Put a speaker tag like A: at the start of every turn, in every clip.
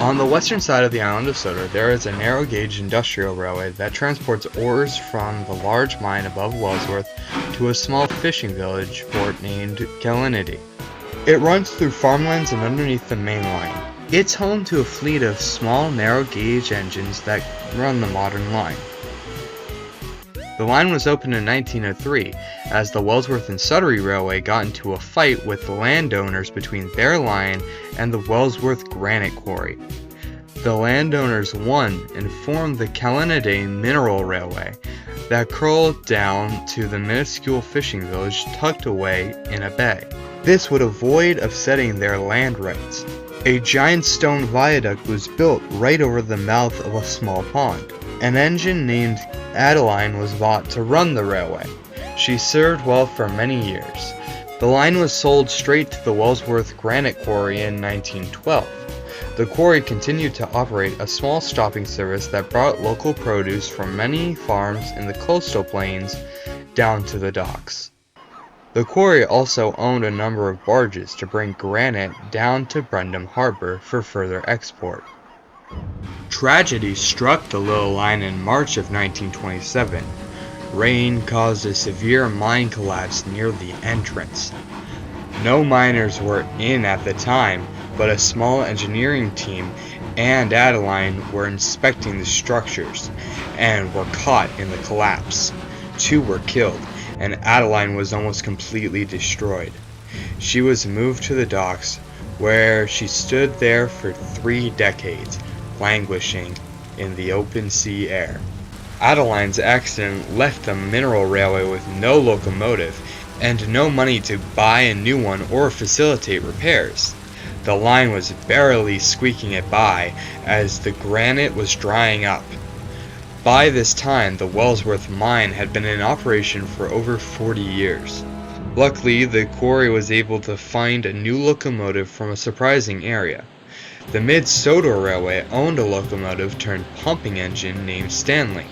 A: On the western side of the island of Sodor, there is a narrow-gauge industrial railway that transports ores from the large mine above Wellsworth to a small fishing village port named Callenadeigh. It runs through farmlands and underneath the main line. It's home to a fleet of small, narrow-gauge engines that run the modern line. The line was opened in 1903 as the Wellsworth and Sudrian Railway got into a fight with the landowners between their line and the Wellsworth Granite Quarry. The landowners won and formed the Callenadeigh Mineral Railway that curled down to the minuscule fishing village tucked away in a bay. This would avoid upsetting their land rights. A giant stone viaduct was built right over the mouth of a small pond. An engine named Adeline was bought to run the railway. She served well for many years. The line was sold straight to the Wellsworth Granite Quarry in 1912. The quarry continued to operate a small stopping service that brought local produce from many farms in the coastal plains down to the docks. The quarry also owned a number of barges to bring granite down to Brendam Harbor for further export. Tragedy struck the little line in March of 1927. Rain caused a severe mine collapse near the entrance. No miners were in at the time, but a small engineering team and Adeline were inspecting the structures and were caught in the collapse. 2 were killed, and Adeline was almost completely destroyed. She was moved to the docks, where she stood there for 3 decades, languishing in the open sea air. Adeline's accident left the mineral railway with no locomotive and no money to buy a new one or facilitate repairs. The line was barely squeaking it by as the granite was drying up. By this time, the Wellsworth mine had been in operation for over 40 years. Luckily, the quarry was able to find a new locomotive from a surprising area. The Mid-Sodor Railway owned a locomotive turned pumping engine named Stanley.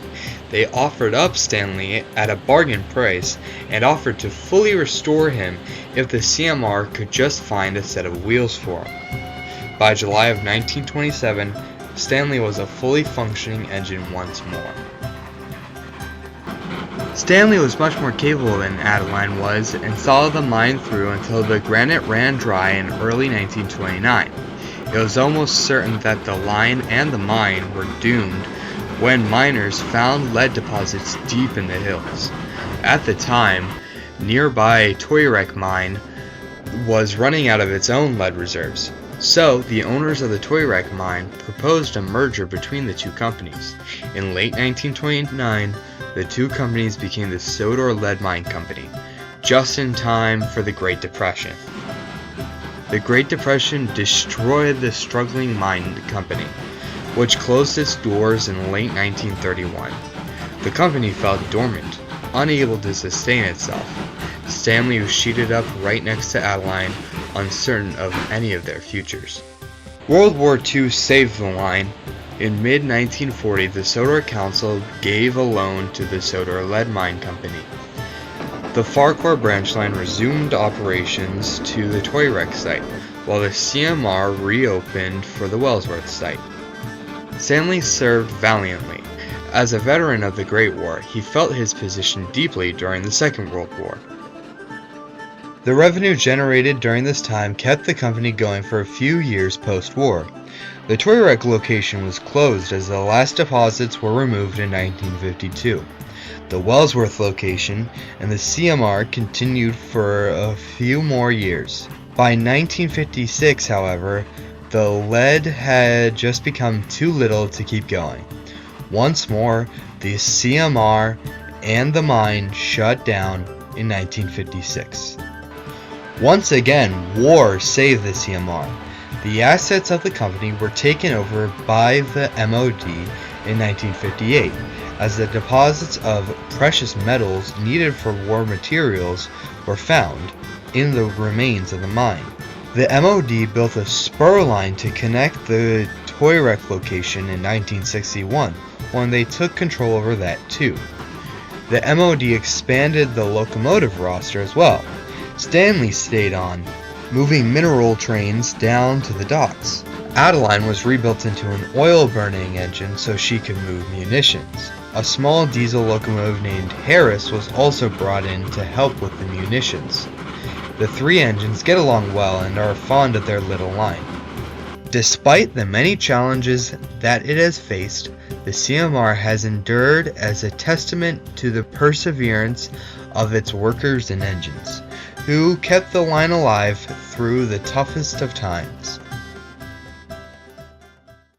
A: They offered up Stanley at a bargain price and offered to fully restore him if the CMR could just find a set of wheels for him. By July of 1927, Stanley was a fully functioning engine once more. Stanley was much more capable than Adeline was and saw the mine through until the granite ran dry in early 1929. It was almost certain that the line and the mine were doomed when miners found lead deposits deep in the hills. At the time, nearby Toyrek mine was running out of its own lead reserves. So, the owners of the Toyrek mine proposed a merger between the 2 companies. In late 1929, the 2 companies became the Sodor Lead Mine Company, just in time for the Great Depression. The Great Depression destroyed the struggling mine company, which closed its doors in late 1931. The company fell dormant, unable to sustain itself. Stanley was sheeted up right next to Adeline, uncertain of any of their futures. World War II saved the line. In mid-1940, the Sodor Council gave a loan to the Sodor Lead Mine Company. The Farquhar branch line resumed operations to the Toyrek site, while the CMR reopened for the Wellsworth site. Stanley served valiantly. As a veteran of the Great War, he felt his position deeply during the Second World War. The revenue generated during this time kept the company going for a few years post-war. The Toyrek location was closed as the last deposits were removed in 1952. The Wellsworth location and the CMR continued for a few more years. By 1956, however, the lead had just become too little to keep going. Once more, the CMR and the mine shut down in 1956. Once again, war saved the CMR. The assets of the company were taken over by the MOD in 1958, as the deposits of precious metals needed for war materials were found in the remains of the mine. The MOD built a spur line to connect the Toyrek location in 1961, when they took control over that too. The MOD expanded the locomotive roster as well. Stanley stayed on, moving mineral trains down to the docks. Adeline was rebuilt into an oil-burning engine so she could move munitions. A small diesel locomotive named Harris was also brought in to help with the munitions. The three engines get along well and are fond of their little line. Despite the many challenges that it has faced, the CMR has endured as a testament to the perseverance of its workers and engines, who kept the line alive through the toughest of times.